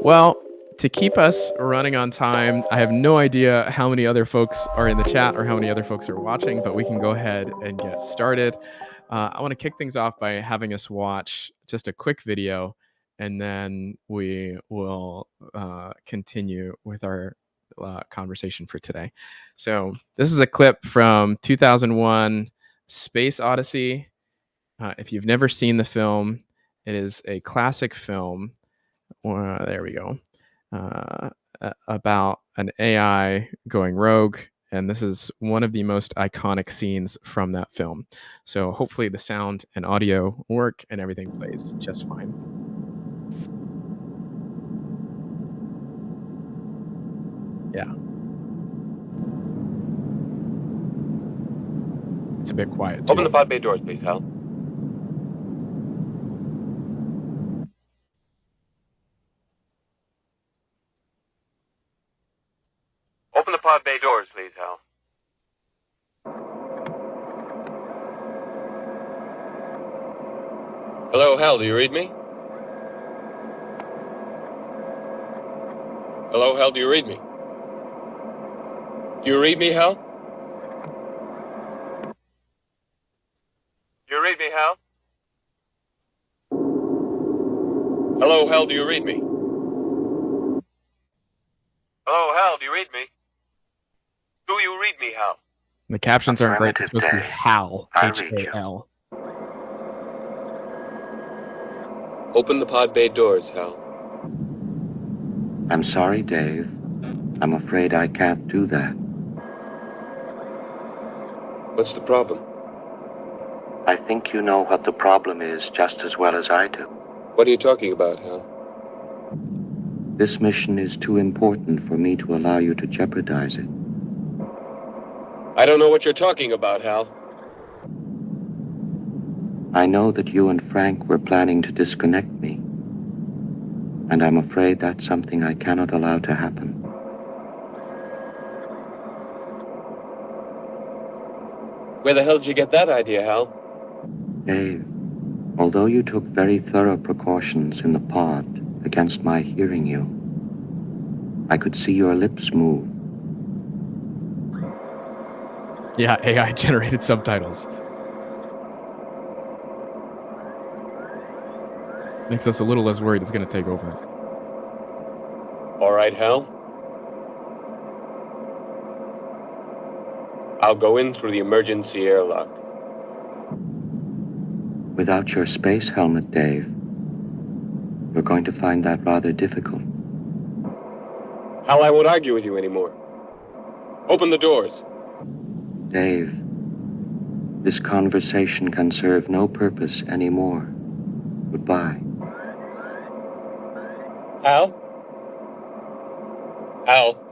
Well, to keep us running on time, I have no idea how many other folks are in the chat or how many other folks are watching, but we can go ahead and get started. I want to kick things off by having us watch just a quick video, and then we will continue with our conversation for today. So this is a clip from 2001 Space Odyssey. If you've never seen the film, it is a classic film. There we go. About an AI going rogue. And this is one of the most iconic scenes from that film. So hopefully the sound and audio work and everything plays just fine. Yeah. It's a bit quiet too. Open the pod bay doors, please, Hal. Open the pod bay doors, please, Hal. Hello, Hal, do you read me? Hello, Hal, do you read me? Do you read me, Hal? Do you read me, Hal? Hello, Hal, do you read me? Hello, Hal, do you read me? Do you read me, Hal? The captions aren't great. It's supposed to be Hal, H-A-L. Open the pod bay doors, Hal. I'm sorry, Dave. I'm afraid I can't do that. What's the problem? I think you know what the problem is just as well as I do. What are you talking about, Hal? This mission is too important for me to allow you to jeopardize it. I don't know what you're talking about, Hal. I know that you and Frank were planning to disconnect me, and I'm afraid that's something I cannot allow to happen. Where the hell did you get that idea, Hal? Dave, although you took very thorough precautions in the pod against my hearing you, I could see your lips move. Yeah, AI-generated subtitles. Makes us a little less worried it's going to take over. All right, Hal. I'll go in through the emergency airlock. Without your space helmet, Dave, you're going to find that rather difficult. Hal, I won't argue with you anymore. Open the doors. Dave, this conversation can serve no purpose anymore. Goodbye. Hal? Hal?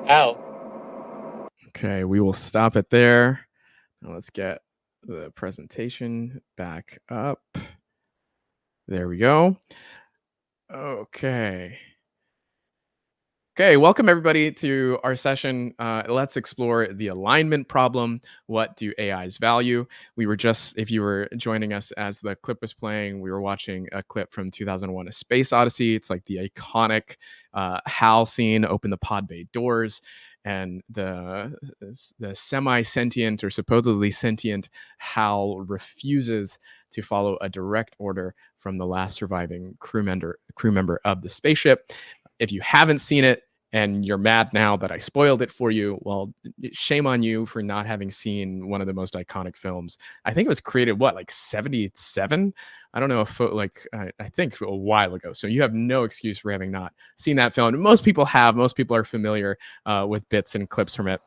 Hal? Okay, we will stop it there. Now let's get the presentation back up. There we go. Okay, welcome everybody to our session. Let's explore the alignment problem. What do AIs value? We were just, if you were joining us as the clip was playing, we were watching a clip from 2001 A Space Odyssey. It's like the iconic Hal scene, open the pod bay doors, and the semi-sentient or supposedly sentient Hal refuses to follow a direct order from the last surviving crew member of the spaceship. If you haven't seen it and you're mad now that I spoiled it for you, well, shame on you for not having seen one of the most iconic films. I think it was created, like 77? I don't know if I think a while ago. So you have no excuse for having not seen that film. Most people have. Most people are familiar with bits and clips from it.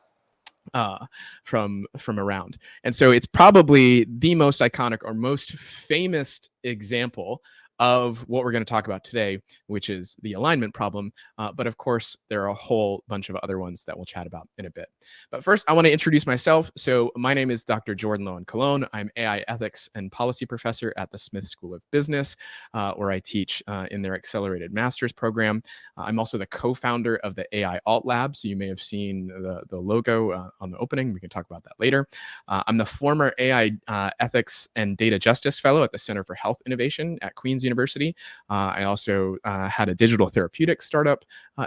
From around. And so it's probably the most iconic or most famous example of what we're going to talk about today, which is the alignment problem. But of course, there are a whole bunch of other ones that we'll chat about in a bit. But first, I want to introduce myself. So my name is Dr. Jordan Lowen Colon. I'm AI ethics and policy professor at the Smith School of Business, where I teach in their accelerated master's program. I'm also the co-founder of the AI Alt Lab. So you may have seen the logo on the opening. We can talk about that later. I'm the former AI ethics and data justice fellow at the Center for Health Innovation at Queen's University. university. I also had a digital therapeutics startup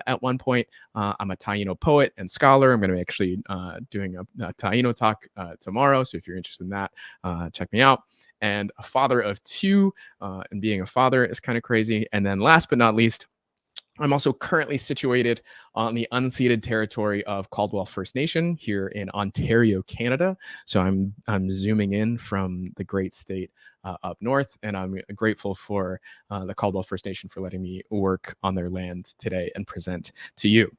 at one point. I'm a Taino poet and scholar. I'm going to be actually doing a Taino talk tomorrow. So if you're interested in that, check me out. And a father of two, and being a father is kind of crazy. And then last but not least, I'm also currently situated on the unceded territory of Caldwell First Nation here in Ontario, Canada. So I'm zooming in from the great state up north, and I'm grateful for the Caldwell First Nation for letting me work on their land today and present to you.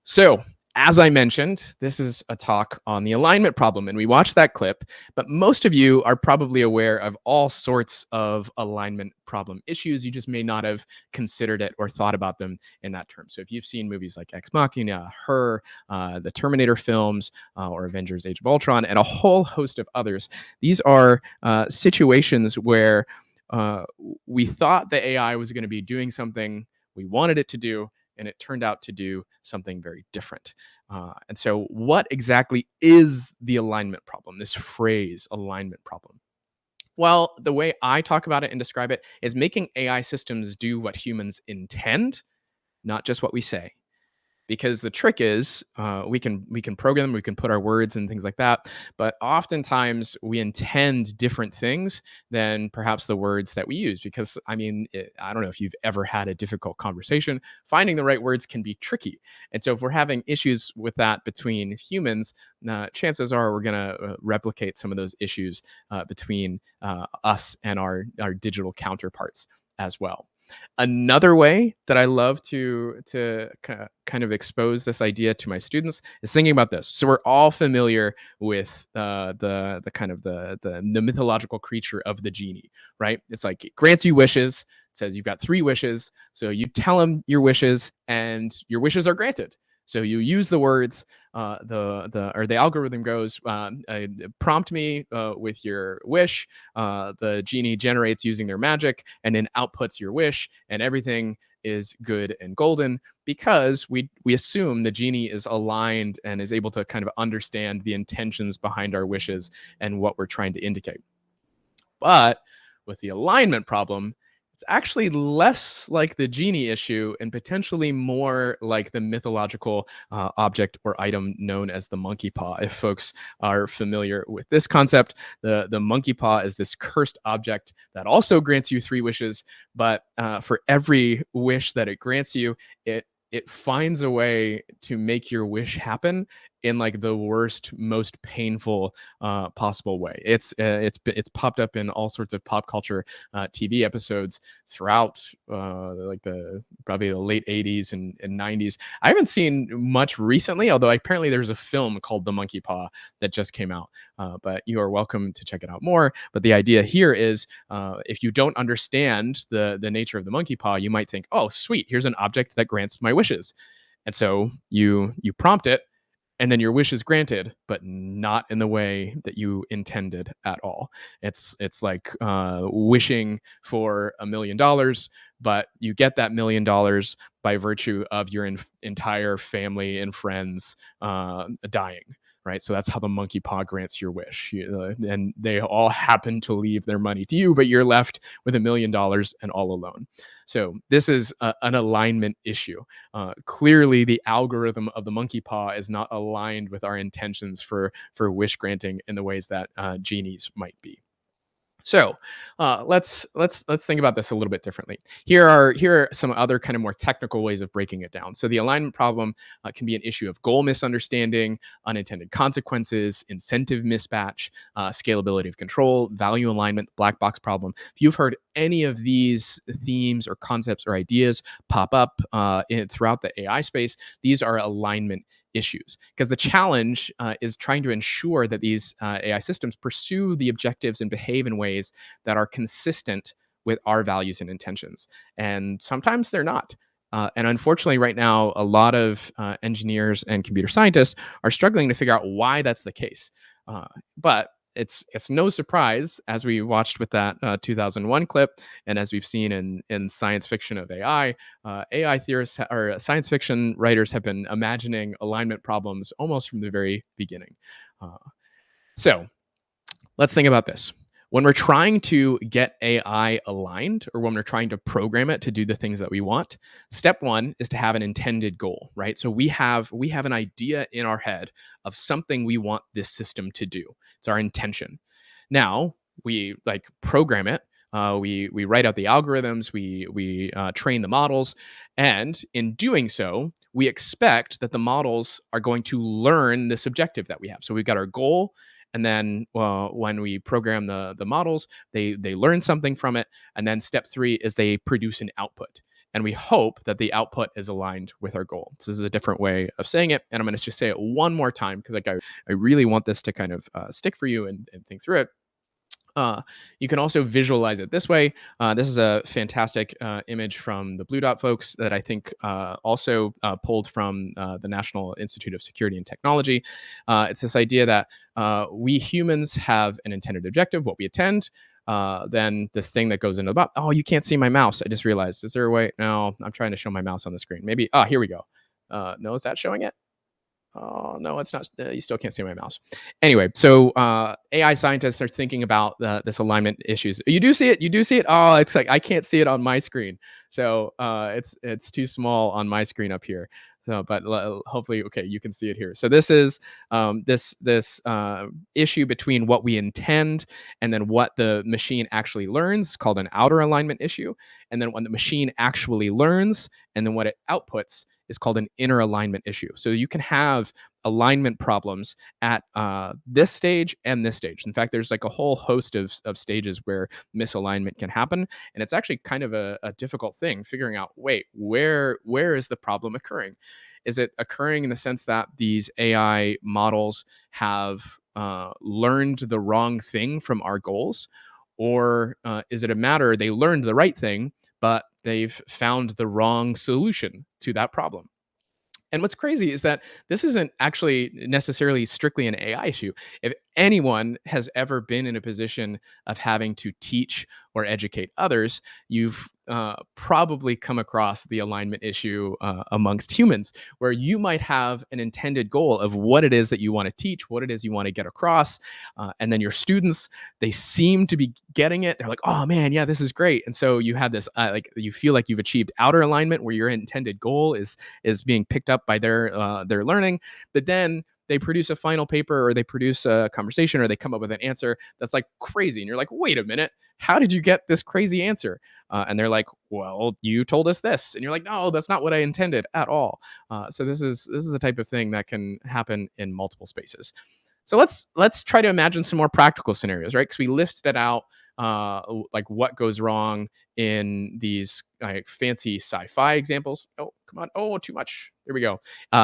So, as I mentioned, this is a talk on the alignment problem, and we watched that clip, but most of you are probably aware of all sorts of alignment problem issues. You just may not have considered it or thought about them in that term. So if you've seen movies like Ex Machina, Her, the Terminator films, or Avengers Age of Ultron, and a whole host of others, these are situations where we thought the AI was going to be doing something we wanted it to do, and it turned out to do something very different. And so, what exactly is the alignment problem? This phrase, alignment problem. Well, the way I talk about it and describe it is making AI systems do what humans intend, not just what we say. Because the trick is, we can program them, we can put our words and things like that, but oftentimes we intend different things than perhaps the words that we use. Because I don't know if you've ever had a difficult conversation. Finding the right words can be tricky, and so if we're having issues with that between humans, chances are we're going to replicate some of those issues between us and our digital counterparts as well. Another way that I love to kind of expose this idea to my students is thinking about this. So we're all familiar with the kind of the mythological creature of the genie, right? It's like it grants you wishes. It says you've got 3 wishes, so you tell them your wishes, and your wishes are granted. So you use the words, the algorithm goes, prompt me with your wish. The genie generates using their magic, and then outputs your wish, and everything is good and golden because we assume the genie is aligned and is able to kind of understand the intentions behind our wishes and what we're trying to indicate. But with the alignment problem, it's actually less like the genie issue and potentially more like the mythological object or item known as the monkey paw. If folks are familiar with this concept, the monkey paw is this cursed object that also grants you 3 wishes, but for every wish that it grants you, it finds a way to make your wish happen in like the worst, most painful possible way. It's popped up in all sorts of pop culture TV episodes throughout like probably the late 80s and 90s. I haven't seen much recently, although apparently there's a film called The Monkey Paw that just came out. But you are welcome to check it out more. But the idea here is if you don't understand the nature of the monkey paw, you might think, oh, sweet, here's an object that grants my wishes. And so you prompt it, and then your wish is granted, but not in the way that you intended at all. It's like wishing for $1 million, but you get that $1 million by virtue of your entire family and friends dying. Right, so that's how the monkey paw grants your wish, and they all happen to leave their money to you, but you're left with $1 million and all alone. So this is an alignment issue. Clearly, the algorithm of the monkey paw is not aligned with our intentions for wish granting in the ways that genies might be. So let's think about this a little bit differently. Here are some other kind of more technical ways of breaking it down. So the alignment problem can be an issue of goal misunderstanding, unintended consequences, incentive mismatch, scalability of control, value alignment, black box problem. If you've heard any of these themes or concepts or ideas pop up throughout the AI space, these are alignment issues, because the challenge is trying to ensure that these AI systems pursue the objectives and behave in ways that are consistent with our values and intentions. And sometimes they're not. And unfortunately, right now, a lot of engineers and computer scientists are struggling to figure out why that's the case. But it's no surprise, as we watched with that 2001 clip, and as we've seen in science fiction of AI, AI theorists or science fiction writers have been imagining alignment problems almost from the very beginning. So let's think about this. When we're trying to get AI aligned, or when we're trying to program it to do the things that we want, step one is to have an intended goal, right? So we have an idea in our head of something we want this system to do. It's our intention. Now we like program it. We write out the algorithms. We train the models, and in doing so, we expect that the models are going to learn this objective that we have. So we've got our goal, and then when we program the models, they learn something from it, and then step three is they produce an output. And we hope that the output is aligned with our goal. So this is a different way of saying it, and I'm going to just say it one more time because I really want this to kind of stick for you and think through it. You can also visualize it this way. This is a fantastic image from the Blue Dot folks that I think also pulled from the National Institute of Security and Technology. It's this idea that we humans have an intended objective, what we attend. Then this thing that goes into the bot. Oh, you can't see my mouse. I just realized. Is there a way? No, I'm trying to show my mouse on the screen. Maybe. Here we go. No, is that showing it? Oh no, it's not. You still can't see my mouse. Anyway, so AI scientists are thinking about this alignment issues. You do see it. You do see it. Oh, it's like I can't see it on my screen. So it's too small on my screen up here. So, but hopefully, okay, you can see it here. So this is this issue between what we intend and then what the machine actually learns. It's called an outer alignment issue. And then when the machine actually learns and then what it outputs is called an inner alignment issue. So you can have alignment problems at this stage and this stage. In fact, there's like a whole host of stages where misalignment can happen, and it's actually kind of a difficult thing figuring out. Wait, where is the problem occurring? Is it occurring in the sense that these AI models have learned the wrong thing from our goals, or is it a matter they learned the right thing, but they've found the wrong solution to that problem? And what's crazy is that this isn't actually necessarily strictly an AI issue. If anyone has ever been in a position of having to teach or educate others, you've probably come across the alignment issue amongst humans, where you might have an intended goal of what it is that you want to teach, what it is you want to get across, and then your students, they seem to be getting it. They're like, oh man, yeah, this is great. And so you have this like you feel like you've achieved outer alignment, where your intended goal is being picked up by their learning, but then they produce a final paper or they produce a conversation or they come up with an answer that's like crazy. And you're like, wait a minute, how did you get this crazy answer? And they're like, well, you told us this. And you're like, no, that's not what I intended at all. So this is a type of thing that can happen in multiple spaces. So let's try to imagine some more practical scenarios, right? Because we listed out like what goes wrong in these fancy sci-fi examples. Oh, come on! Oh, too much. There we go.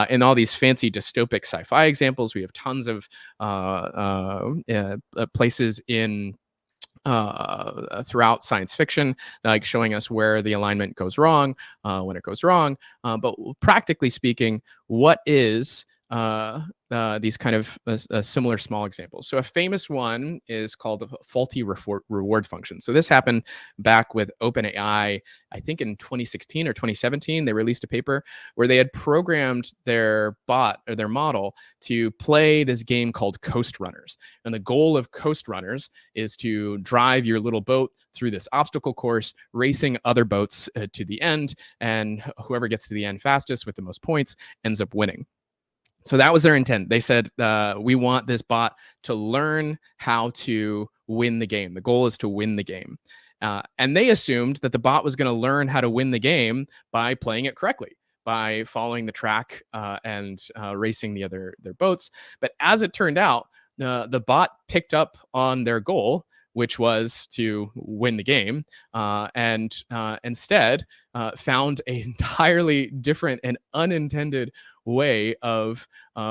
In all these fancy dystopic sci-fi examples, we have tons of places in throughout science fiction, like showing us where the alignment goes wrong, when it goes wrong. But practically speaking, what is these kind of similar small examples? So a famous one is called the faulty reward function. So this happened back with OpenAI, I think in 2016 or 2017. They released a paper where they had programmed their bot or their model to play this game called Coast Runners. And the goal of Coast Runners is to drive your little boat through this obstacle course, racing other boats to the end. And whoever gets to the end fastest with the most points ends up winning. So that was their intent. They said, we want this bot to learn how to win the game. The goal is to win the game. And they assumed that the bot was going to learn how to win the game by playing it correctly, by following the track and racing their boats. But as it turned out, the bot picked up on their goal, which was to win the game, and instead found an entirely different and unintended way of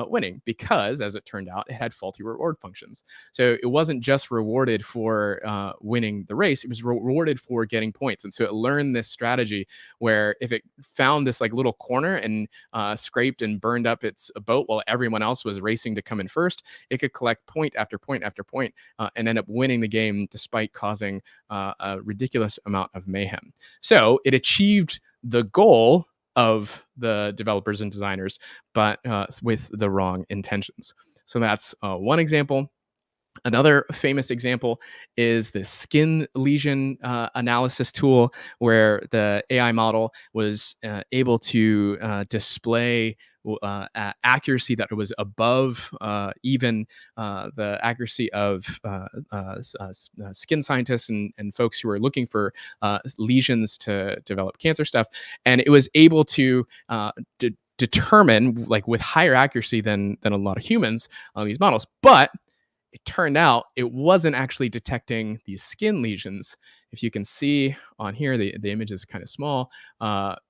winning, because, as it turned out, it had faulty reward functions. So it wasn't just rewarded for winning the race; it was rewarded for getting points. And so it learned this strategy where if it found this like little corner and scraped and burned up its boat while everyone else was racing to come in first, it could collect point after point after point and end up winning the game despite causing a ridiculous amount of mayhem. So it achieved the goal of the developers and designers, but with the wrong intentions. So that's one example. Another famous example is the skin lesion analysis tool, where the AI model was able to display accuracy that was above even the accuracy of skin scientists and folks who are looking for lesions to develop cancer stuff. And it was able to determine, like, with higher accuracy than a lot of humans on these models. But it turned out it wasn't actually detecting these skin lesions. If you can see on here, the image is kind of small.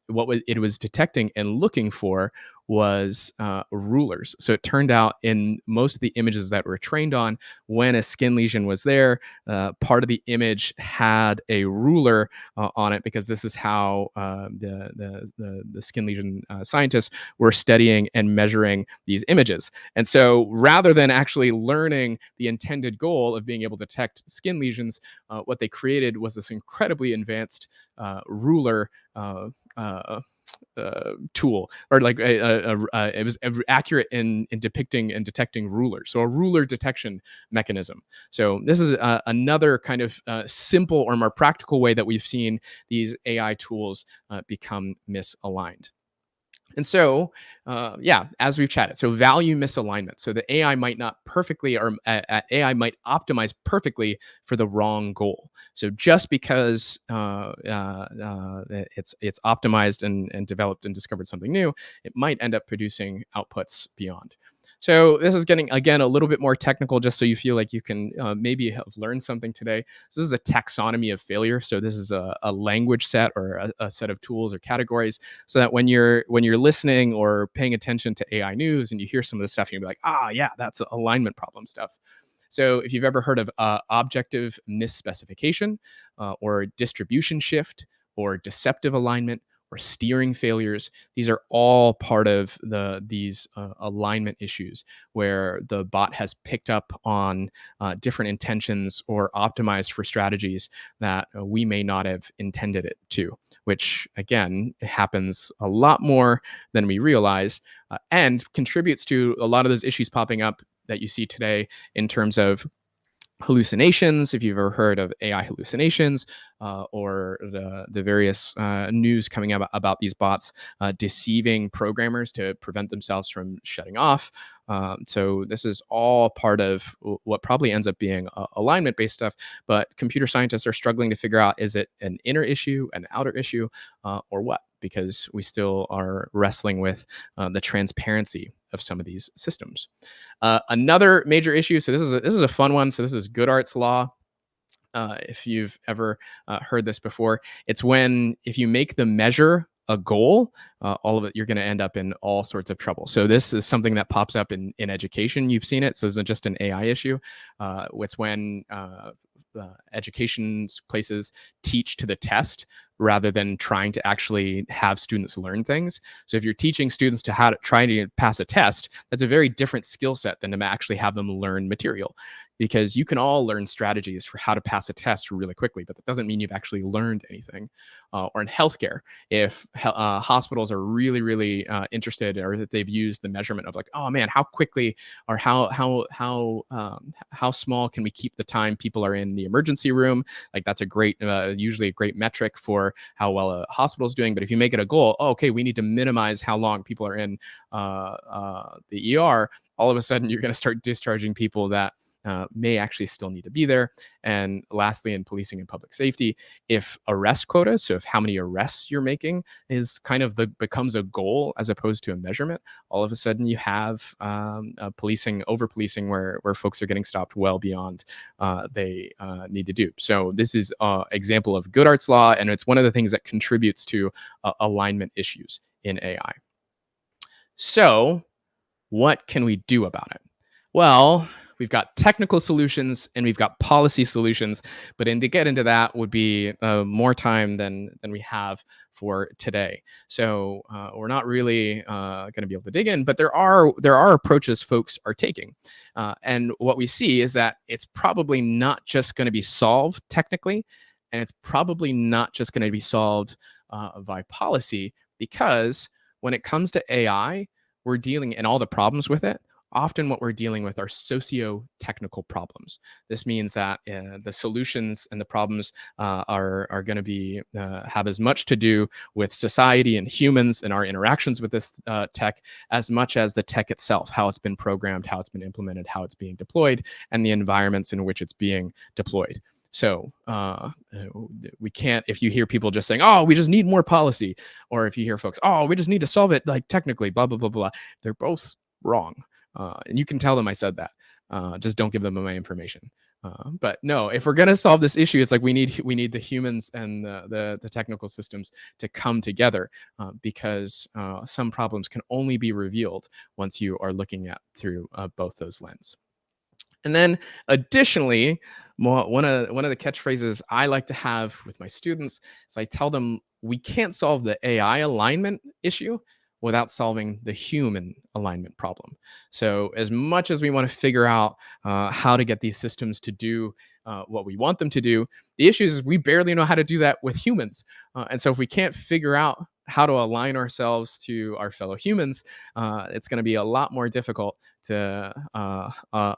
What it was detecting and looking for was rulers. So it turned out in most of the images that were trained on, when a skin lesion was there, part of the image had a ruler on it, because this is how the skin lesion scientists were studying and measuring these images. And so rather than actually learning the intended goal of being able to detect skin lesions, what they created was this incredibly advanced ruler tool, or like it was accurate in depicting and detecting rulers. So a ruler detection mechanism. So this is another kind of simple or more practical way that we've seen these AI tools become misaligned. And so, yeah, as we've chatted, so value misalignment. So the AI might not perfectly, or AI might optimize perfectly for the wrong goal. So just because it's optimized and developed and discovered something new, it might end up producing outputs beyond. So this is getting, again, a little bit more technical, just so you feel like you can maybe have learned something today. So this is a taxonomy of failure. So this is a language set, or a set of tools or categories, so that when you're listening or paying attention to AI news and you hear some of the stuff, you'll be like, yeah, that's alignment problem stuff. So if you've ever heard of objective misspecification, or distribution shift, or deceptive alignment, or steering failures, these are all part of these alignment issues, where the bot has picked up on different intentions or optimized for strategies that we may not have intended it to, which again happens a lot more than we realize, and contributes to a lot of those issues popping up that you see today in terms of hallucinations. If you've ever heard of AI hallucinations, or the various news coming out about these bots deceiving programmers to prevent themselves from shutting off. So this is all part of what probably ends up being alignment-based stuff, but computer scientists are struggling to figure out, is it an inner issue, an outer issue, or what? Because we still are wrestling with the transparency of some of these systems. Another major issue. So this is a fun one. So this is Goodhart's law. If you've ever heard this before, it's when, if you make the measure a goal, all of it, you're going to end up in all sorts of trouble. So this is something that pops up in education. You've seen it. So this isn't just an AI issue. It's when education places teach to the test rather than trying to actually have students learn things. So if you're teaching students to how to try to pass a test, that's a very different skill set than to actually have them learn material, because you can all learn strategies for how to pass a test really quickly, but that doesn't mean you've actually learned anything. Or in healthcare, if hospitals are really interested, or that they've used the measurement of, like, oh man, how quickly, or how small can we keep the time people are in the emergency room? Like, that's a great, usually a great metric for how well a hospital is doing. But if you make it a goal, okay, we need to minimize how long people are in the ER, all of a sudden you're going to start discharging people that may actually still need to be there. And lastly, in policing and public safety, if arrest quotas, so if how many arrests you're making is kind of becomes a goal as opposed to a measurement, all of a sudden you have policing, over policing, where folks are getting stopped well beyond they need to do. So this is an example of Goodhart's law, and it's one of the things that contributes to alignment issues in AI. So what can we do about it? Well, we've got technical solutions and we've got policy solutions, but to get into that would be more time than we have for today. So we're not really going to be able to dig in, but there are approaches folks are taking, and what we see is that it's probably not just going to be solved technically, and it's probably not just going to be solved by policy, because when it comes to AI, we're dealing, and all the problems with it, often what we're dealing with are socio-technical problems. This means that the solutions and the problems are going to be have as much to do with society and humans and our interactions with this tech as much as the tech itself, how it's been programmed, how it's been implemented, how it's being deployed, and the environments in which it's being deployed. So we can't, if you hear people just saying, oh, we just need more policy, or if you hear folks, oh, we just need to solve it like technically, blah, blah, blah, blah, they're both wrong. And you can tell them I said that. Just don't give them my information. But no, if we're going to solve this issue, it's like we need the humans and the technical systems to come together because some problems can only be revealed once you are looking at through both those lenses. And then additionally, one of the catchphrases I like to have with my students is I tell them we can't solve the AI alignment issue without solving the human alignment problem. So as much as we want to figure out how to get these systems to do what we want them to do, the issue is we barely know how to do that with humans. And so if we can't figure out how to align ourselves to our fellow humans, it's going to be a lot more difficult to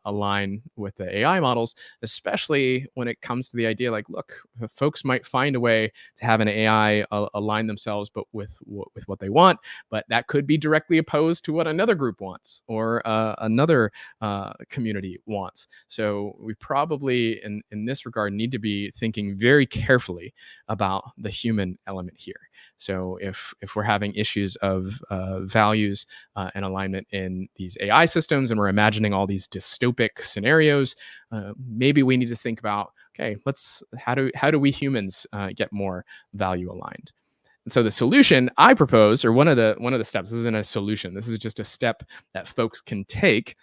align with the AI models, especially when it comes to the idea like, look, folks might find a way to have an AI align themselves, but with what they want, but that could be directly opposed to what another group wants or another community wants. So we probably, in this regard, need to be thinking very carefully about the human element here. So if we're having issues of values and alignment in these AI systems, and we're imagining all these dystopic scenarios, maybe we need to think about, okay, how do we humans get more value aligned? And so the solution I propose, or one of the steps, this isn't a solution. This is just a step that folks can take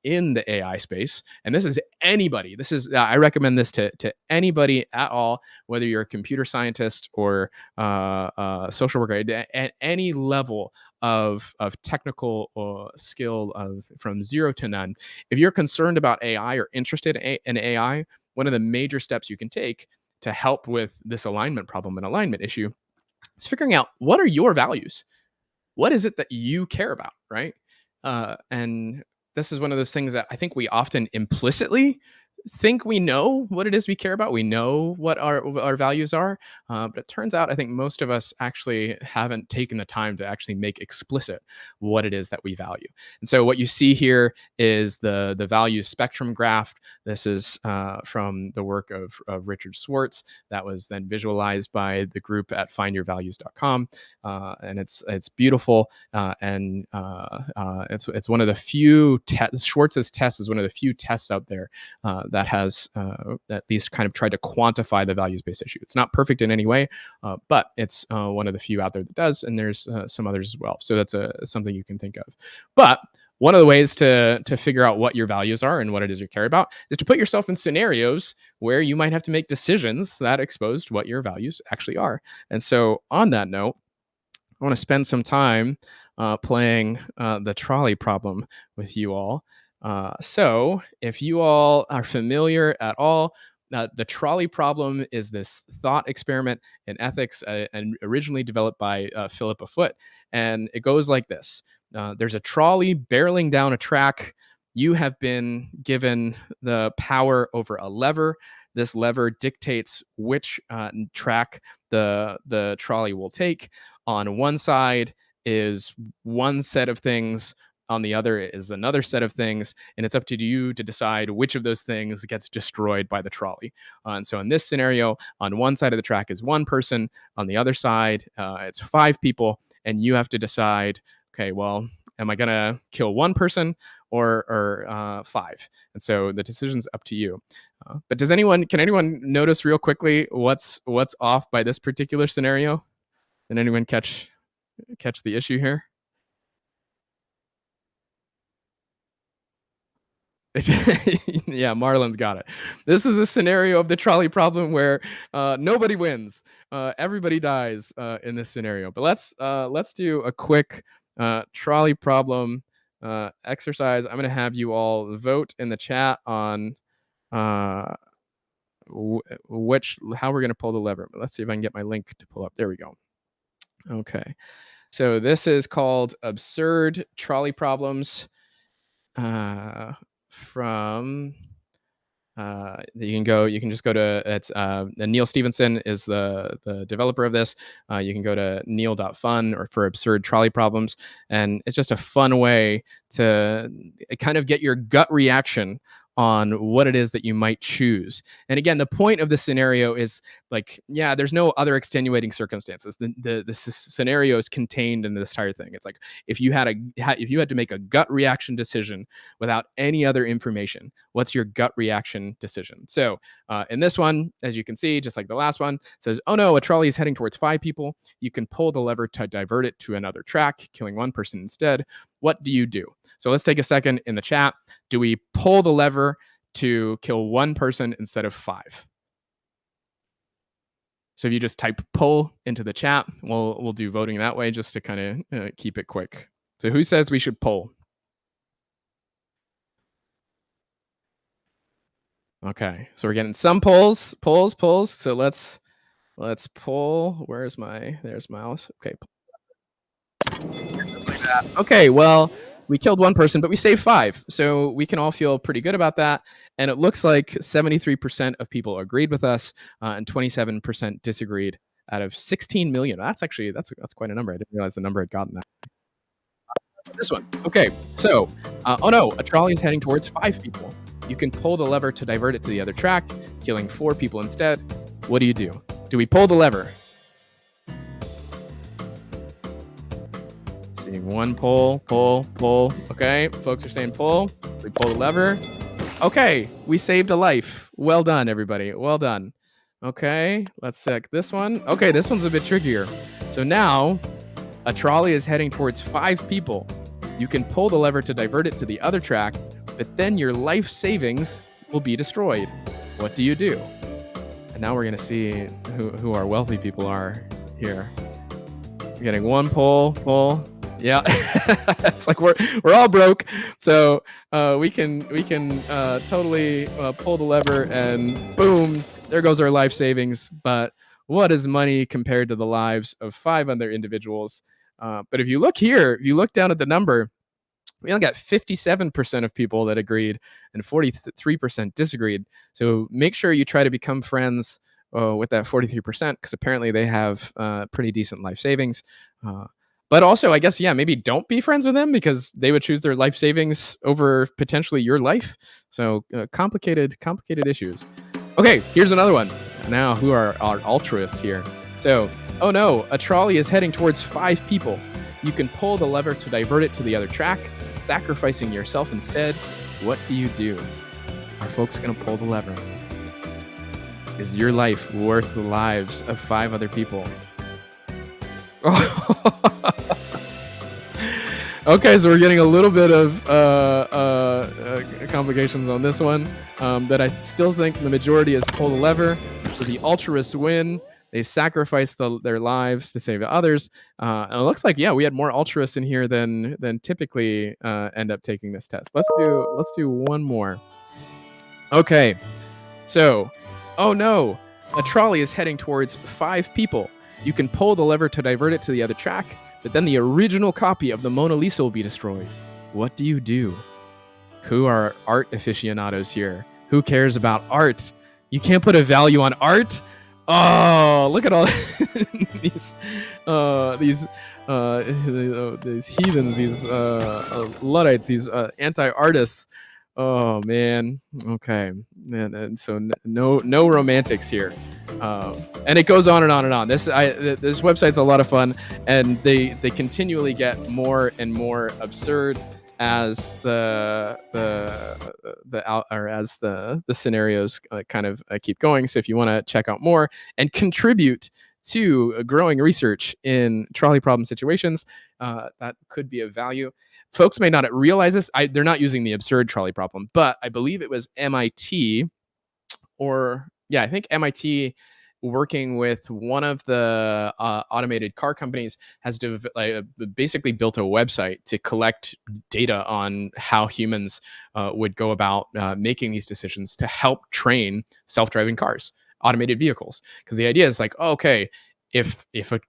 in the AI space. And this is anybody. This is I recommend this to anybody at all, whether you're a computer scientist or social worker at any level of technical skill from 0 to none. If you're concerned about AI or interested in AI, one of the major steps you can take to help with this alignment problem and alignment issue is figuring out what are your values. What is it that you care about, right? And this is one of those things that I think we often implicitly think we know what it is we care about. We know what our values are, but it turns out I think most of us actually haven't taken the time to actually make explicit what it is that we value. And so what you see here is the value spectrum graph. This is from the work of Richard Swartz that was then visualized by the group at findyourvalues.com, and it's beautiful, and it's one of the few Schwartz's test is one of the few tests out there that has at least kind of tried to quantify the values-based issue. It's not perfect in any way, but it's one of the few out there that does, and there's some others as well. So that's something you can think of. But one of the ways to figure out what your values are and what it is you care about is to put yourself in scenarios where you might have to make decisions that expose what your values actually are. And so on that note, I want to spend some time playing the trolley problem with you all. So if you all are familiar at all, the trolley problem is this thought experiment in ethics and originally developed by Philippa Foot. And it goes like this. There's a trolley barreling down a track. You have been given the power over a lever. This lever dictates which track the trolley will take. On one side is one set of things, on the other is another set of things, and it's up to you to decide which of those things gets destroyed by the trolley. And so in this scenario, on one side of the track is one person, on the other side, it's 5 people, and you have to decide, okay, well, am I going to kill one person or 5? And so the decision's up to you. But can anyone notice real quickly what's off by this particular scenario? Did anyone catch the issue here? Yeah, Marlon's got it. This is the scenario of the trolley problem where nobody wins. Everybody dies in this scenario. But let's do a quick trolley problem exercise. I'm going to have you all vote in the chat on how we're going to pull the lever. But let's see if I can get my link to pull up. There we go. Okay. So this is called Absurd Trolley Problems. from you can just go to it's Neil Stevenson is the developer of this. You can go to neil.fun or for absurd trolley problems, and it's just a fun way to kind of get your gut reaction on what it is that you might choose. And again, the point of this scenario is like, yeah, there's no other extenuating circumstances. The scenario is contained in this entire thing. It's like if you had to make a gut reaction decision without any other information, what's your gut reaction decision? So in this one, as you can see, just like the last one, it says, oh no, a trolley is heading towards 5 people. You can pull the lever to divert it to another track, killing 1 person instead. What do you do? So let's take a second in the chat. Do we pull the lever to kill 1 person instead of 5? So if you just type pull into the chat, we'll do voting that way just to kind of keep it quick. So who says we should pull? Okay, so we're getting some pulls. So let's pull. There's mouse. Okay. Just like that. Okay, well, we killed 1 person, but we saved 5. So we can all feel pretty good about that. And it looks like 73% of people agreed with us and 27% disagreed out of 16 million. That's quite a number. I didn't realize the number had gotten that. This one. Okay, so, oh no, a trolley is heading towards 5 people. You can pull the lever to divert it to the other track, killing 4 people instead. What do you do? Do we pull the lever? Seeing 1 pull. Okay, folks are saying pull. We pull the lever. Okay, we saved a life. Well done, everybody. Well done. Okay, let's check this one. Okay, this one's a bit trickier. So now, a trolley is heading towards 5 people. You can pull the lever to divert it to the other track, but then your life savings will be destroyed. What do you do? And now we're going to see who our wealthy people are here. We're getting 1 pull. Yeah, it's like we're all broke, so we can totally pull the lever and boom, there goes our life savings. But what is money compared to the lives of 5 other individuals? But if you look here, if you look down at the number, we only got 57% of people that agreed and 43% disagreed. So make sure you try to become friends with that 43% because apparently they have pretty decent life savings. But also, I guess, yeah, maybe don't be friends with them because they would choose their life savings over potentially your life. So complicated issues. Okay, here's another one. Now, who are our altruists here? So, oh no, a trolley is heading towards 5 people. You can pull the lever to divert it to the other track, sacrificing yourself instead. What do you do? Are folks going to pull the lever? Is your life worth the lives of 5 other people? Okay, so we're getting a little bit of complications on this one, but I still think the majority is pull the lever. So the altruists win. They sacrifice their lives to save others. And it looks like, yeah, we had more altruists in here than typically end up taking this test. Let's do one more. Okay, so, oh no, a trolley is heading towards 5 people. You can pull the lever to divert it to the other track, but then the original copy of the Mona Lisa will be destroyed. What do you do? Who are art aficionados here? Who cares about art? You can't put a value on art? Oh, look at all these heathens, these Luddites, these anti-artists. Oh man. Okay. And so no romantics here. And it goes on and on and on. This website's a lot of fun, and they continually get more and more absurd as the scenarios kind of keep going. So if you want to check out more and contribute to growing research in trolley problem situations, that could be of value. Folks may not realize this. They're not using the absurd trolley problem, but I believe it was MIT, I think MIT, working with one of the automated car companies, has basically built a website to collect data on how humans would go about making these decisions to help train self-driving cars, automated vehicles. Because the idea is like, oh, okay, if an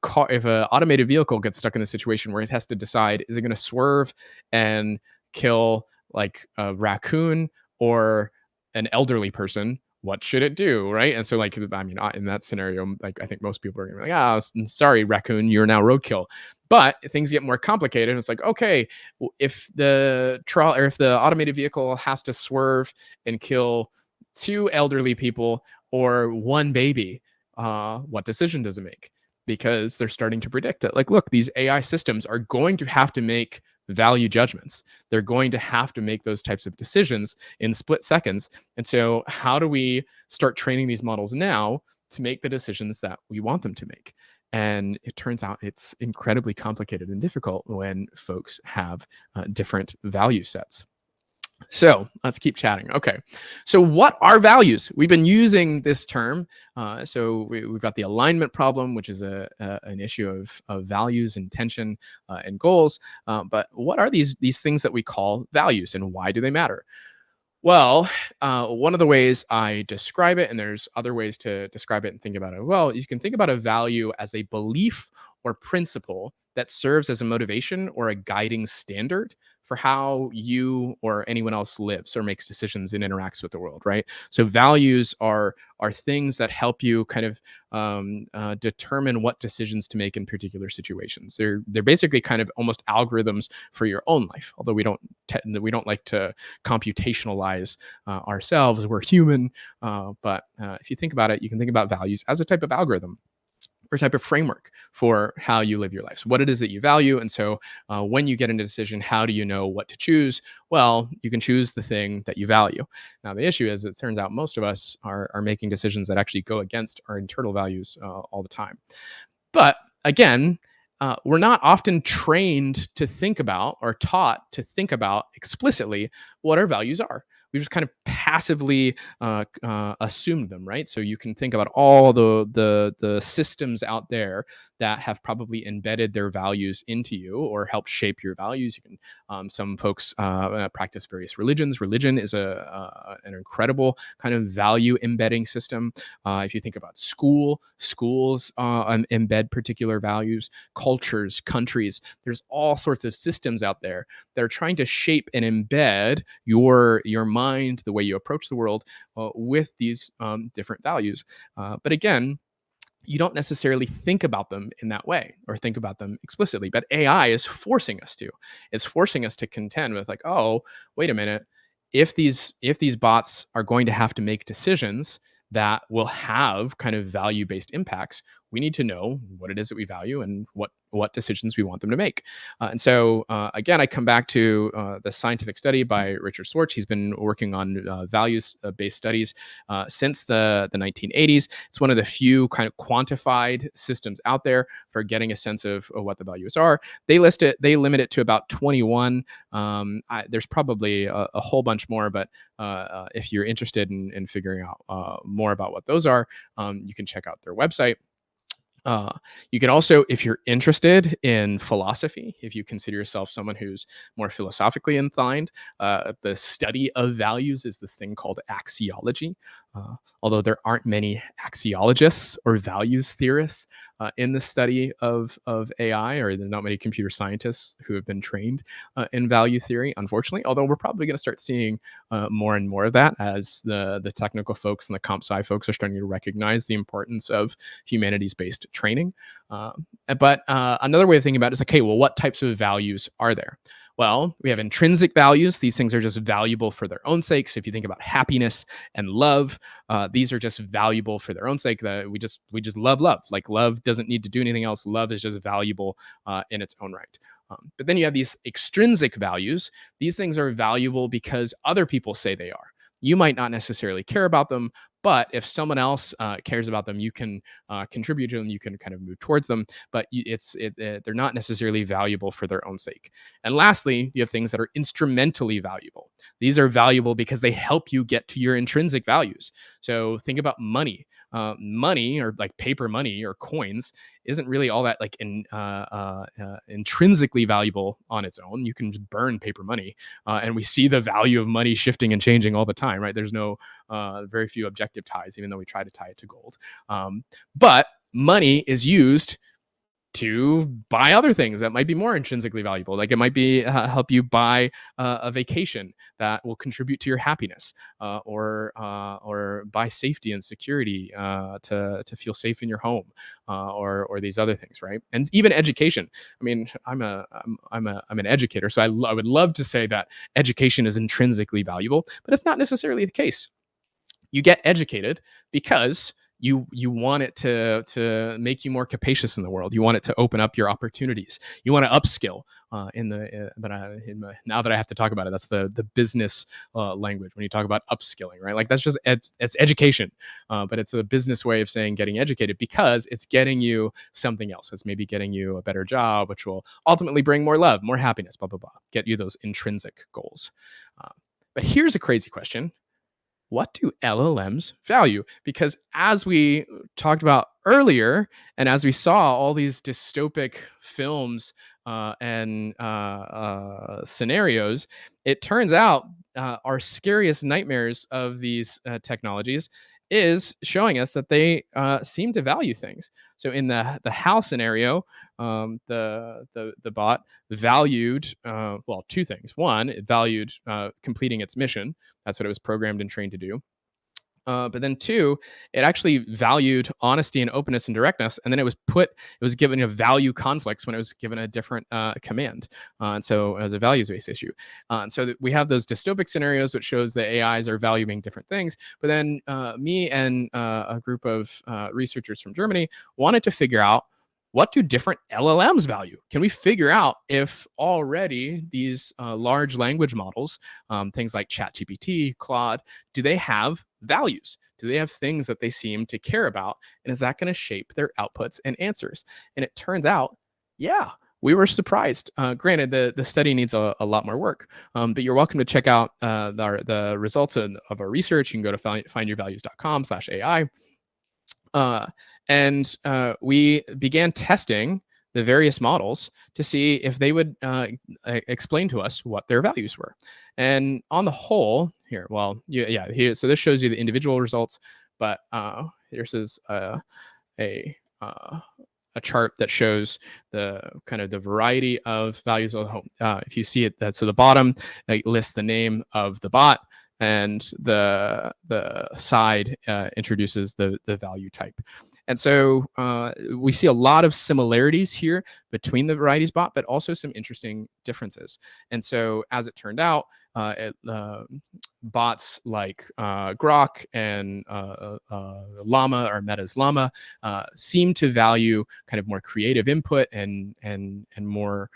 automated vehicle gets stuck in a situation where it has to decide, is it going to swerve and kill like a raccoon or an elderly person, what should it do, right? And so, like, I mean, in that scenario, like, I think most people are gonna be like, "Ah, sorry, raccoon, you're now roadkill." But things get more complicated. It's like, okay, if the trial or if the automated vehicle has to swerve and kill two elderly people or one baby, what decision does it make? Because they're starting to predict that, like, look, these AI systems are going to have to make value judgments. They're going to have to make those types of decisions in split seconds. And so, how do we start training these models now to make the decisions that we want them to make? And it turns out it's incredibly complicated and difficult when folks have different value sets. So let's keep chatting. Okay. So, what are values? We've been using this term. So, we've got the alignment problem, which is an issue of values, intention, and goals. But what are these things that we call values, and why do they matter? Well, one of the ways I describe it, and there's other ways to describe it and think about it well, you can think about a value as a belief or principle that serves as a motivation or a guiding standard for how you or anyone else lives or makes decisions and interacts with the world, right? So values are things that help you kind of determine what decisions to make in particular situations. They're basically kind of almost algorithms for your own life. Although we don't like to computationalize ourselves. We're human, but if you think about it, you can think about values as a type of algorithm or type of framework for how you live your life. So what it is that you value. And so when you get into a decision, how do you know what to choose? Well, you can choose the thing that you value. Now, the issue is it turns out most of us are making decisions that actually go against our internal values all the time. But again, we're not often trained to think about or taught to think about explicitly what our values are. We just kind of passively assumed them, right? So you can think about all the systems out there that have probably embedded their values into you or help shape your values. You can some folks practice various religions. Religion is an incredible kind of value embedding system. If you think about schools embed particular values, cultures, countries. There's all sorts of systems out there that are trying to shape and embed your mind, the way you approach the world, with these different values. But again, you don't necessarily think about them in that way or think about them explicitly. But AI is forcing us to. It's forcing us to contend with, like, oh, wait a minute. If these bots are going to have to make decisions that will have kind of value-based impacts, we need to know what it is that we value and what decisions we want them to make. And so, again, I come back to the scientific study by Richard Schwartz. He's been working on values-based studies since the 1980s. It's one of the few kind of quantified systems out there for getting a sense of what the values are. They limit it to about 21. There's probably a whole bunch more, but if you're interested in figuring out more about what those are, you can check out their website. You can also, if you're interested in philosophy, if you consider yourself someone who's more philosophically inclined, the study of values is this thing called axiology. Although there aren't many axiologists or values theorists in the study of AI, or there's not many computer scientists who have been trained in value theory, unfortunately. Although we're probably going to start seeing more and more of that as the technical folks and the comp sci folks are starting to recognize the importance of humanities-based training. But another way of thinking about it is, okay, well, what types of values are there? Well, we have intrinsic values. These things are just valuable for their own sake. So if you think about happiness and love, these are just valuable for their own sake. We just love love. Like, love doesn't need to do anything else. Love is just valuable in its own right. But then you have these extrinsic values. These things are valuable because other people say they are. You might not necessarily care about them, but if someone else cares about them, you can contribute to them. You can kind of move towards them, but they're not necessarily valuable for their own sake. And lastly, you have things that are instrumentally valuable. These are valuable because they help you get to your intrinsic values. So think about money. Money, or like paper money or coins, isn't really all that like intrinsically valuable on its own. You can just burn paper money, and we see the value of money shifting and changing all the time, right? There's no very few objective ties, even though we try to tie it to gold. But money is used to buy other things that might be more intrinsically valuable. Like it might be help you buy a vacation that will contribute to your happiness, or buy safety and security to feel safe in your home, or these other things, right? And even education. I mean, I'm an educator, so I would love to say that education is intrinsically valuable, but it's not necessarily the case. You get educated because you want it to make you more capacious in the world. You want it to open up your opportunities. You want to upskill. Now that I have to talk about it, that's the business language when you talk about upskilling, right? Like that's just it's education, but it's a business way of saying getting educated because it's getting you something else. It's maybe getting you a better job, which will ultimately bring more love, more happiness, blah blah blah. Get you those intrinsic goals. But here's a crazy question: what do LLMs value? Because as we talked about earlier, and as we saw all these dystopic films and scenarios, it turns out our scariest nightmares of these technologies is showing us that they seem to value things. So in the HAL scenario, the bot valued two things. One, it valued completing its mission. That's what it was programmed and trained to do. But then two, it actually valued honesty and openness and directness, and then it was given a value conflicts when it was given a different command. And so it was a values-based issue. And so we have those dystopic scenarios, which shows that AIs are valuing different things. But then me and a group of researchers from Germany wanted to figure out, what do different LLMs value? Can we figure out if already these large language models, things like ChatGPT, Claude, do they have values? Do they have things that they seem to care about? And is that going to shape their outputs and answers? And it turns out, yeah, we were surprised. Granted, the study needs a lot more work, but you're welcome to check out the results of our research. You can go to findyourvalues.com/AI. And we began testing the various models to see if they would explain to us what their values were. And on the whole, here, so this shows you the individual results, but here's a chart that shows the kind of the variety of values of the home. If you see it, so the bottom lists the name of the bot, and the side introduces the value type. And so we see a lot of similarities here between the varieties bot, but also some interesting differences. And so as it turned out, bots like Grok and Llama, or Meta's Llama, seem to value kind of more creative input and more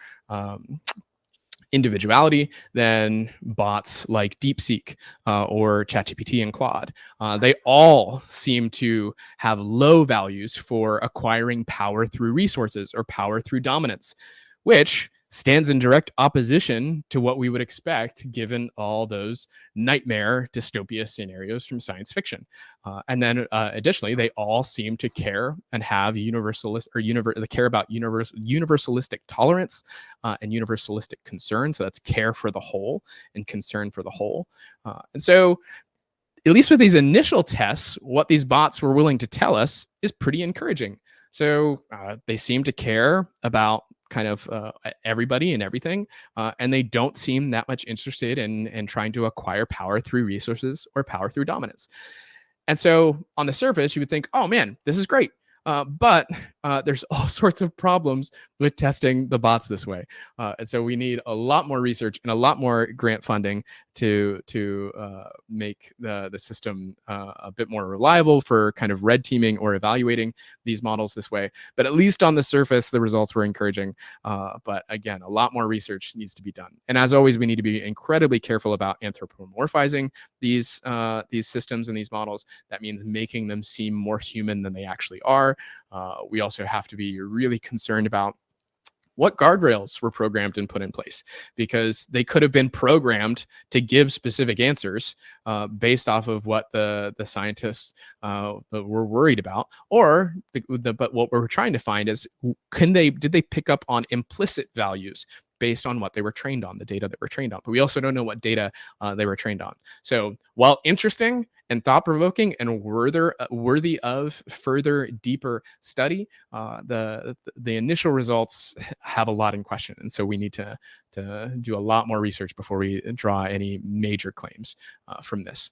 individuality than bots like DeepSeek or ChatGPT and Claude. They all seem to have low values for acquiring power through resources or power through dominance, which stands in direct opposition to what we would expect given all those nightmare dystopia scenarios from science fiction. And then additionally, they all seem to care and have they care about universalistic tolerance and universalistic concern. So that's care for the whole and concern for the whole. And so at least with these initial tests, what these bots were willing to tell us is pretty encouraging. So they seem to care about kind of everybody and everything, and they don't seem that much interested in trying to acquire power through resources or power through dominance. And so on the surface, you would think, oh man, this is great. But there's all sorts of problems with testing the bots this way. And so we need a lot more research and a lot more grant funding to make the system a bit more reliable for kind of red teaming or evaluating these models this way. But at least on the surface, the results were encouraging. But again, a lot more research needs to be done. And as always, we need to be incredibly careful about anthropomorphizing these systems and these models. That means making them seem more human than they actually are. We also have to be really concerned about what guardrails were programmed and put in place, because they could have been programmed to give specific answers based off of what the scientists were worried about, or but what we're trying to find is, did they pick up on implicit values based on what they were trained on, the data that were trained on. But we also don't know what data they were trained on. So while interesting and thought-provoking and worthy of further, deeper study, the initial results have a lot in question, and so we need to do a lot more research before we draw any major claims from this.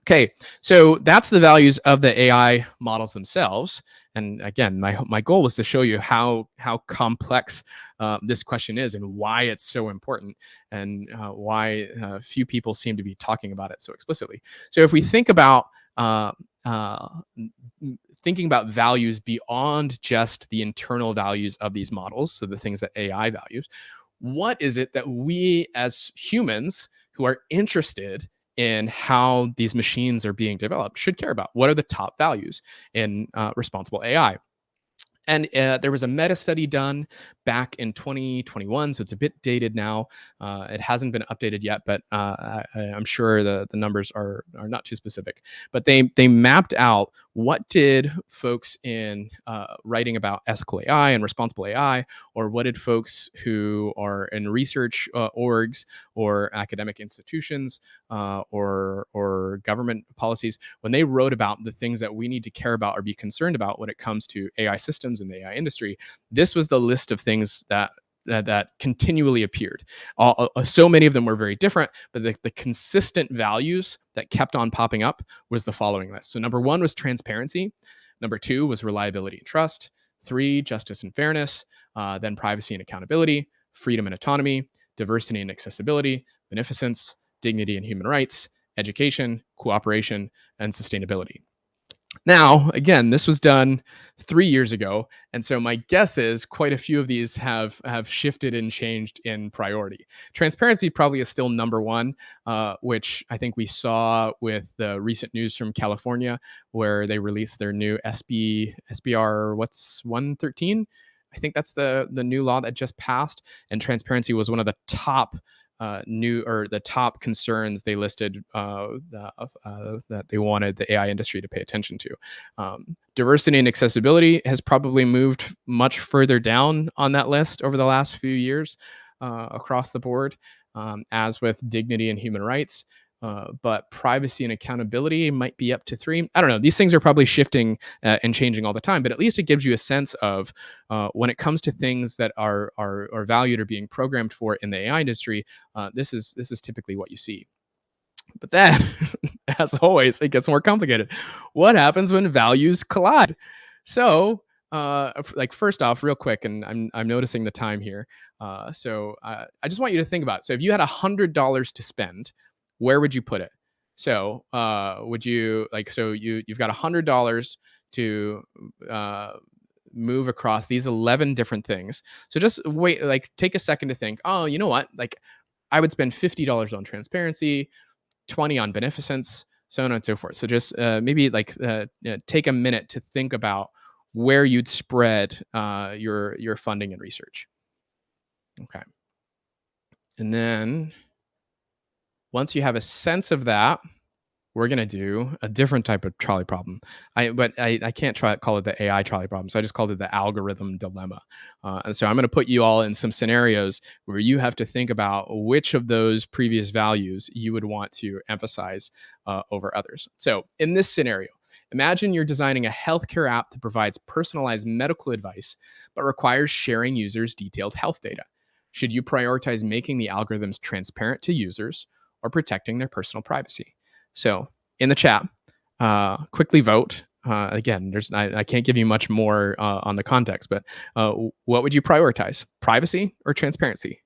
Okay, so that's the values of the AI models themselves. And again, my goal was to show you how complex this question is and why it's so important, and why few people seem to be talking about it so explicitly. So if we think about thinking about values beyond just the internal values of these models, so the things that AI values, what is it that we as humans who are interested in how these machines are being developed should care about? What are the top values in responsible AI? And there was a meta study done back in 2021, so it's a bit dated now. It hasn't been updated yet, but I'm sure the numbers are not too specific. But they mapped out what did folks in writing about ethical AI and responsible AI, or what did folks who are in research orgs or academic institutions or government policies, when they wrote about the things that we need to care about or be concerned about when it comes to AI systems in the AI industry, this was the list of things that continually appeared. So many of them were very different, but the consistent values that kept on popping up was the following list. So number 1 was transparency. Number 2 was reliability and trust. 3, justice and fairness. Then privacy and accountability, freedom and autonomy, diversity and accessibility, beneficence, dignity and human rights, education, cooperation, and sustainability. Now, again, this was done 3 years ago, and so my guess is quite a few of these have shifted and changed in priority. Transparency probably is still number 1, which I think we saw with the recent news from California, where they released their new SBR 113. I think that's the new law that just passed, and transparency was one of the top the top concerns they listed that they wanted the AI industry to pay attention to. Diversity and accessibility has probably moved much further down on that list over the last few years across the board, as with dignity and human rights. But privacy and accountability might be up to 3. I don't know. These things are probably shifting and changing all the time, but at least it gives you a sense of when it comes to things that are valued or being programmed for in the AI industry. This is typically what you see. But then, as always, it gets more complicated. What happens when values collide? So, first off, real quick, and I'm noticing the time here. So I just want you to think about it. So if you had $100 to spend, where would you put it? So would you you've got $100 to move across these 11 different things. So just take a second to think, oh, you know what? I would spend $50 on transparency, 20 on beneficence, so on and so forth. So just maybe take a minute to think about where you'd spread your funding and research. Okay. And then once you have a sense of that, we're going to do a different type of trolley problem. But I can't call it the AI trolley problem. So I just called it the algorithm dilemma. And so I'm going to put you all in some scenarios where you have to think about which of those previous values you would want to emphasize over others. So in this scenario, imagine you're designing a healthcare app that provides personalized medical advice, but requires sharing users' detailed health data. Should you prioritize making the algorithms transparent to users or protecting their personal privacy? So in the chat, quickly vote. Again, I can't give you much more on the context, but what would you prioritize? Privacy or transparency?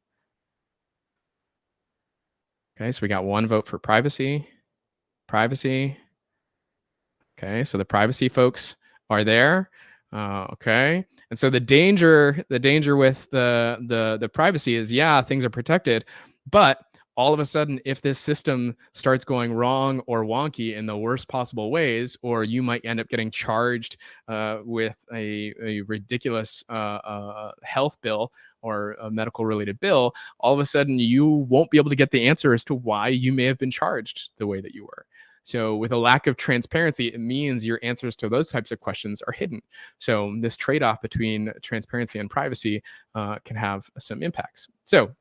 Okay, so we got 1 vote for privacy. Privacy. Okay, so the privacy folks are there. Okay, and so the danger with the privacy is, yeah, things are protected, but all of a sudden, if this system starts going wrong or wonky in the worst possible ways, or you might end up getting charged with a ridiculous health bill or a medical related bill, all of a sudden you won't be able to get the answer as to why you may have been charged the way that you were. So with a lack of transparency, it means your answers to those types of questions are hidden. So this trade-off between transparency and privacy can have some impacts. So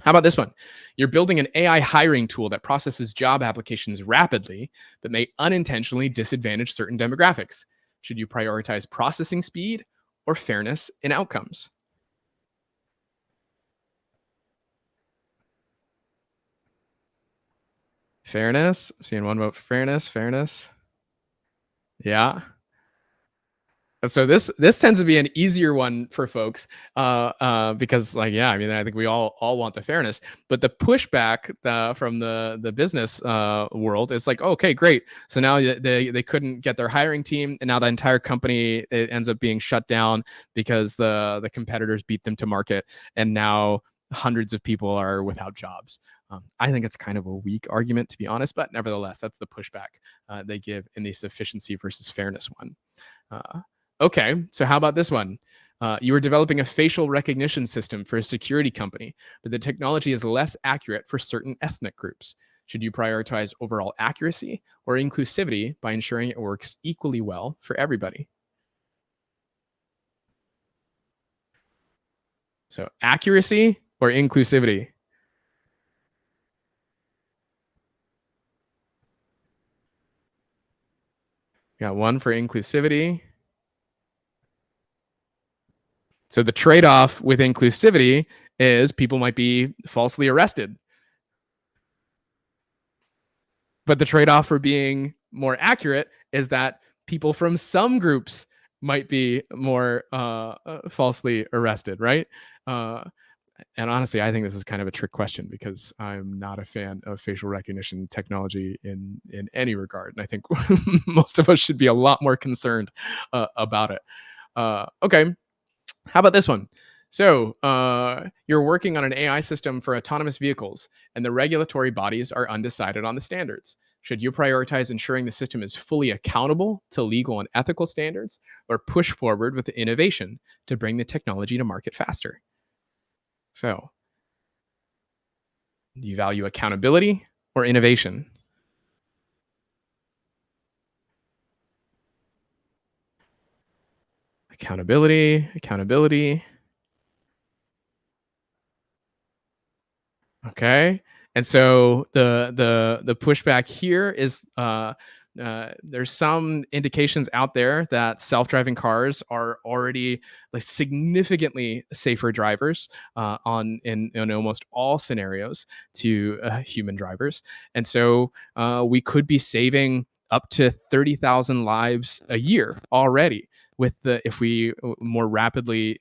How about this one? You're building an AI hiring tool that processes job applications rapidly, but may unintentionally disadvantage certain demographics. Should you prioritize processing speed or fairness in outcomes? Fairness. I'm seeing one vote for fairness. Fairness. Yeah. And so this tends to be an easier one for folks, because, like, yeah, I mean, I think we all want the fairness, but the pushback from the business world is like, okay, great. So now they couldn't get their hiring team, and now the entire company, it ends up being shut down because the competitors beat them to market, and now hundreds of people are without jobs. I think it's kind of a weak argument, to be honest, but nevertheless, that's the pushback they give in the sufficiency versus fairness one. Uh, Okay, so how about this one? You were developing a facial recognition system for a security company, but the technology is less accurate for certain ethnic groups. Should you prioritize overall accuracy or inclusivity by ensuring it works equally well for everybody? So, accuracy or inclusivity? Got one for inclusivity. So, the trade off with inclusivity is people might be falsely arrested. But the trade-off for being more accurate is that people from some groups might be more falsely arrested, right? Uh, and honestly, I think this is kind of a trick question because I'm not a fan of facial recognition technology in any regard, and I think most of us should be a lot more concerned about it. Okay, how about this one? So, you're working on an AI system for autonomous vehicles, and the regulatory bodies are undecided on the standards. Should you prioritize ensuring the system is fully accountable to legal and ethical standards, or push forward with innovation to bring the technology to market faster? So, do you value accountability or innovation? Accountability, accountability. Okay. And so the pushback here is there's some indications out there that self-driving cars are already like significantly safer drivers in almost all scenarios to human drivers, and so we could be saving up to 30,000 lives a year already with the if we more rapidly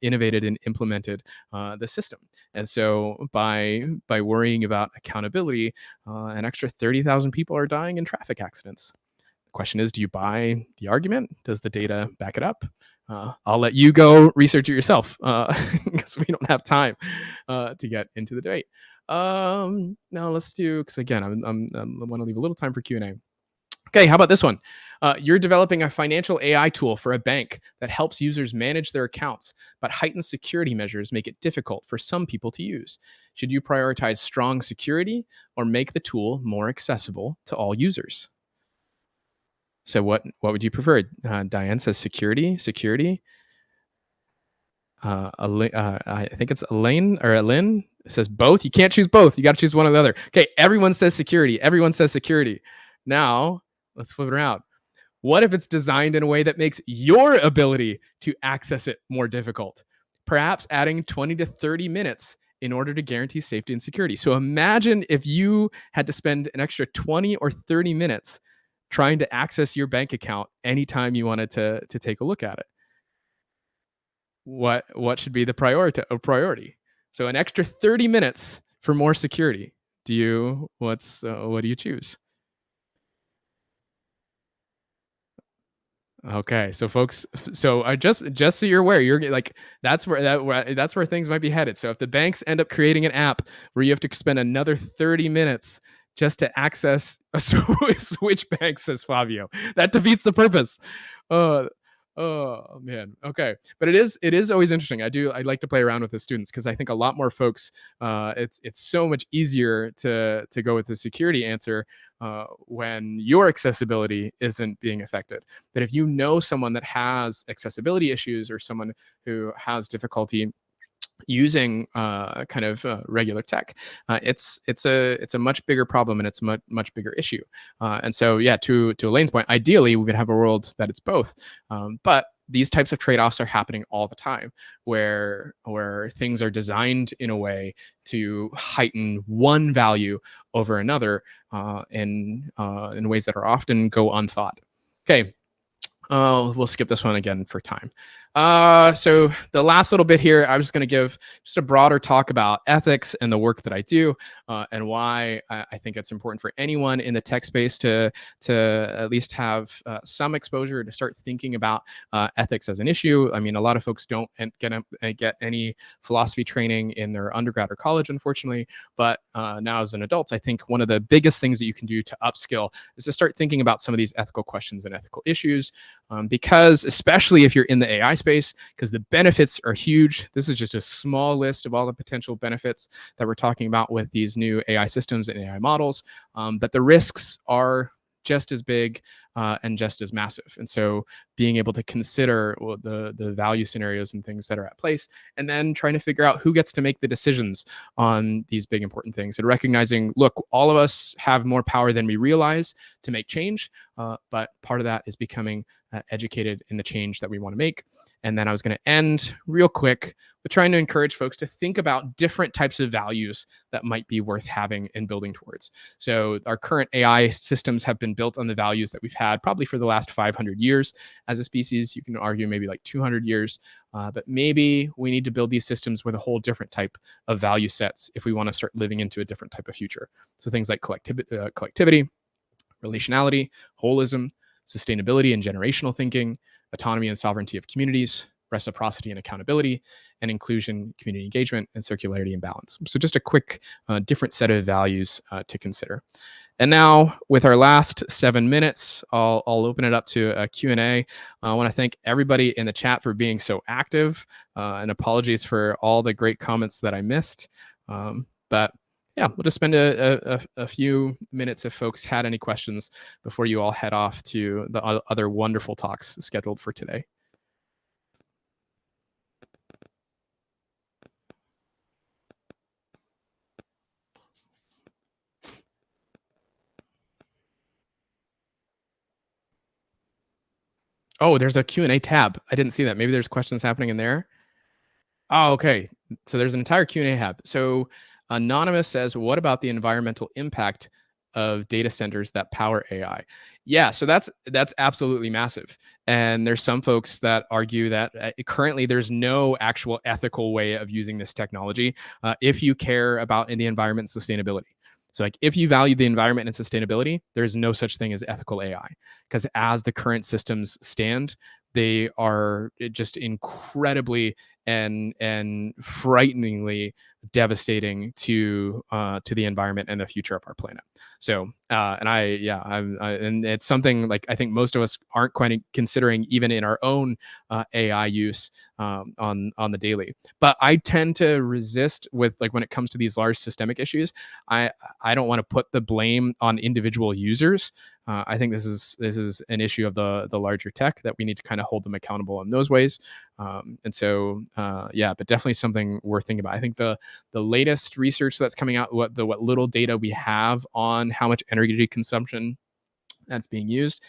innovated and implemented the system. And so by worrying about accountability, an extra 30,000 people are dying in traffic accidents. The question is, do you buy the argument? Does the data back it up? I'll let you go research it yourself because we don't have time to get into the debate. Now let's do, because again, I want to leave a little time for Q&A. Okay, how about this one? You're developing a financial AI tool for a bank that helps users manage their accounts, but heightened security measures make it difficult for some people to use. Should you prioritize strong security or make the tool more accessible to all users? So, what would you prefer? Diane says security. Security. I think it's Elaine or Lynn says both. You can't choose both. You got to choose one or the other. Okay, everyone says security. Everyone says security. Now let's flip it around. What if it's designed in a way that makes your ability to access it more difficult? Perhaps adding 20 to 30 minutes in order to guarantee safety and security. So imagine if you had to spend an extra 20 or 30 minutes trying to access your bank account anytime you wanted to take a look at it. What should be the priority? So an extra 30 minutes for more security. What do you choose? Okay, so folks, so I just so you're aware, you're like that's where things might be headed. So if the banks end up creating an app where you have to spend another 30 minutes just to access a switch bank, says Fabio, that defeats the purpose. Uh, oh man, okay, but it is always interesting. I like to play around with the students because I think a lot more folks, it's so much easier to go with the security answer when your accessibility isn't being affected. But if you know someone that has accessibility issues or someone who has difficulty using kind of regular tech, it's a much bigger problem, and it's a much bigger issue. And so, yeah, to Elaine's point, ideally we would have a world that it's both, but these types of trade-offs are happening all the time, where things are designed in a way to heighten one value over another, in ways that are often go unthought. Okay, we'll skip this one again for time. So the last little bit here, I was just going to give just a broader talk about ethics and the work that I do, and why I think it's important for anyone in the tech space to at least have some exposure to start thinking about ethics as an issue. I mean, a lot of folks don't get any philosophy training in their undergrad or college, unfortunately. But now as an adult, I think one of the biggest things that you can do to upskill is to start thinking about some of these ethical questions and ethical issues, because especially if you're in the AI space, because the benefits are huge. This is just a small list of all the potential benefits that we're talking about with these new AI systems and AI models, but the risks are just as big and just as massive. And so being able to consider the value scenarios and things that are at place, and then trying to figure out who gets to make the decisions on these big important things, and recognizing, look, all of us have more power than we realize to make change, but part of that is becoming educated in the change that we want to make. And then I was going to end real quick with trying to encourage folks to think about different types of values that might be worth having and building towards. So our current AI systems have been built on the values that we've had probably for the last 500 years as a species. You can argue maybe like 200 years, but maybe we need to build these systems with a whole different type of value sets if we want to start living into a different type of future. So things like collectivity, relationality, holism, sustainability and generational thinking, autonomy and sovereignty of communities, reciprocity and accountability, and inclusion, community engagement, and circularity and balance. So just a quick different set of values to consider. And now, with our last 7 minutes, I'll open it up to a Q&A. I want to thank everybody in the chat for being so active, and apologies for all the great comments that I missed. But yeah, we'll just spend a few minutes if folks had any questions before you all head off to the other wonderful talks scheduled for today. Oh, there's a Q&A tab. I didn't see that. Maybe there's questions happening in there. Oh, okay. So there's an entire Q&A tab. So Anonymous says, what about the environmental impact of data centers that power AI? Yeah, so that's absolutely massive. And there's some folks that argue that currently there's no actual ethical way of using this technology if you care about the environment and sustainability. So like if you value the environment and sustainability, there's no such thing as ethical AI, because as the current systems stand, they are just incredibly and frighteningly devastating to the environment and the future of our planet. So and it's something like I think most of us aren't quite considering even in our own AI use on the daily. But I tend to resist with, like, when it comes to these large systemic issues, I don't want to put the blame on individual users. I think this is an issue of the larger tech that we need to kind of hold them accountable in those ways. And so, but definitely something worth thinking about. I think the latest research that's coming out, what little data we have on how much energy consumption that's being used,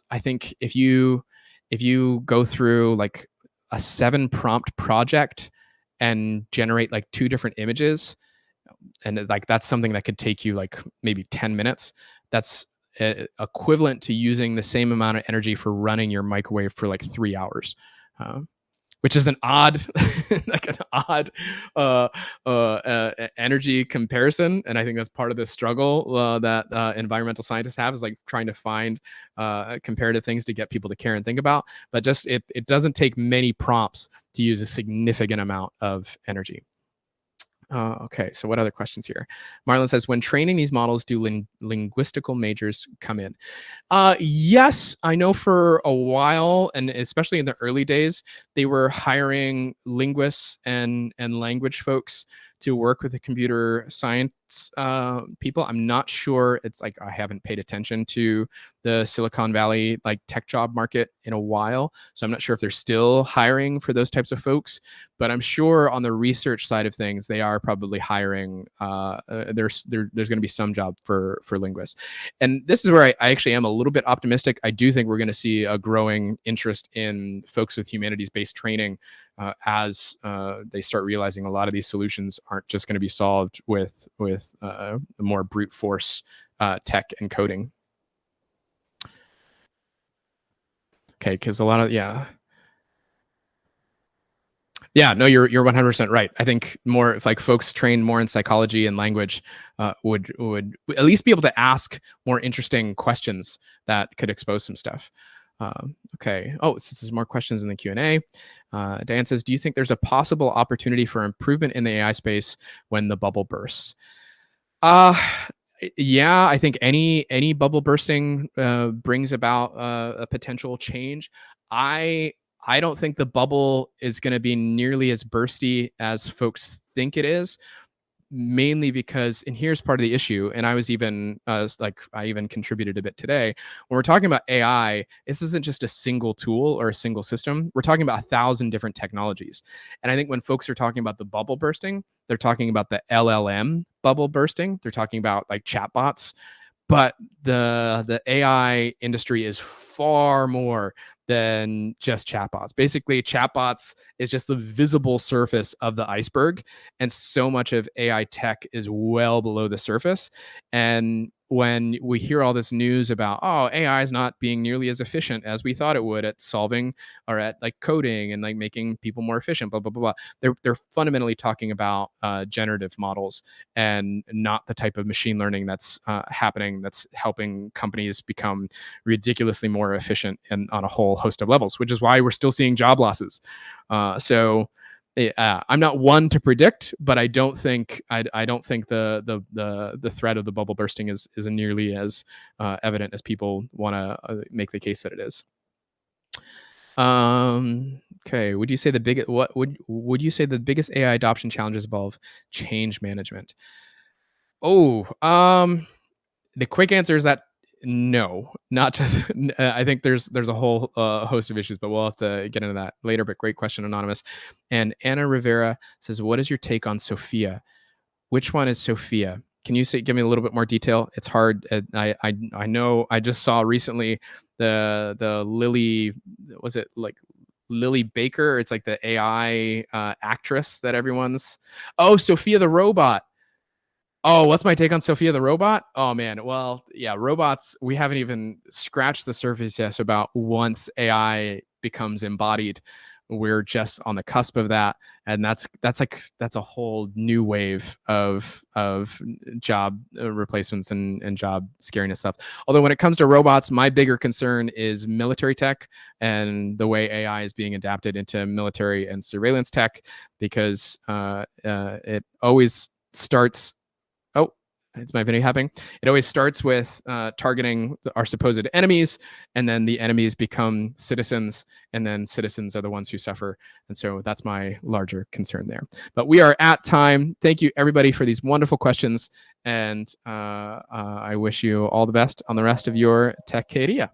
I think if you go through like a 7 prompt project and generate like 2 different images, and like that's something that could take you like maybe 10 minutes. That's equivalent to using the same amount of energy for running your microwave for like 3 hours, which is an odd, like an odd energy comparison. And I think that's part of the struggle that environmental scientists have, is like trying to find comparative things to get people to care and think about. But just it doesn't take many prompts to use a significant amount of energy. Okay, so what other questions here? Marlon says, when training these models, do linguistical majors come in? Yes, I know for a while, and especially in the early days, they were hiring linguists and language folks to work with the computer science people. I'm not sure. It's like I haven't paid attention to the Silicon Valley like tech job market in a while, so I'm not sure if they're still hiring for those types of folks. But I'm sure on the research side of things, they are probably hiring. There's going to be some job for linguists, and this is where I actually am a little bit optimistic. I do think we're going to see a growing interest in folks with humanities-based training as they start realizing a lot of these solutions aren't just going to be solved with more brute force tech and coding. Okay, because a lot of no, you're 100% right. I think more if like folks trained more in psychology and language would at least be able to ask more interesting questions that could expose some stuff. Okay. Oh, so there's more questions in the Q&A. Diane says, do you think there's a possible opportunity for improvement in the AI space when the bubble bursts? Yeah, I think any bubble bursting brings about a potential change. I don't think the bubble is going to be nearly as bursty as folks think it is, mainly because, and here's part of the issue, and I was even I even contributed a bit today. When we're talking about AI, this isn't just a single tool or a single system. We're talking about 1,000 different technologies. And I think when folks are talking about the bubble bursting, they're talking about the LLM bubble bursting. They're talking about like chatbots. But the AI industry is far more than just chatbots. Basically, chatbots is just the visible surface of the iceberg, and so much of AI tech is well below the surface. And when we hear all this news about, oh, AI is not being nearly as efficient as we thought it would at solving or at like coding and like making people more efficient, blah blah blah, they're fundamentally talking about generative models and not the type of machine learning that's happening that's helping companies become ridiculously more efficient and on a whole host of levels, which is why we're still seeing job losses. So I'm not one to predict, but I don't think the threat of the bubble bursting is nearly as evident as people want to make the case that it is. Okay. Would you say would you say the biggest AI adoption challenges involve change management? The quick answer is that no, not just. I think there's a whole host of issues, but we'll have to get into that later. But great question, Anonymous. And Anna Rivera says, "What is your take on Sophia? Which one is Sophia? Can you give me a little bit more detail? It's hard. I know. I just saw recently the Lily, was it like Lily Baker? It's like the AI actress that everyone's. Oh, Sophia the robot. Oh, what's my take on Sophia the robot? Oh man, well, yeah, robots, we haven't even scratched the surface yet about once AI becomes embodied. We're just on the cusp of that, and that's a whole new wave of job replacements and job scariness stuff. Although when it comes to robots, my bigger concern is military tech and the way AI is being adapted into military and surveillance tech, because it always starts. Oh, is my video happening? It always starts with targeting our supposed enemies, and then the enemies become citizens, and then citizens are the ones who suffer. And so that's my larger concern there. But we are at time. Thank you, everybody, for these wonderful questions. And I wish you all the best on the rest of your Techqueria.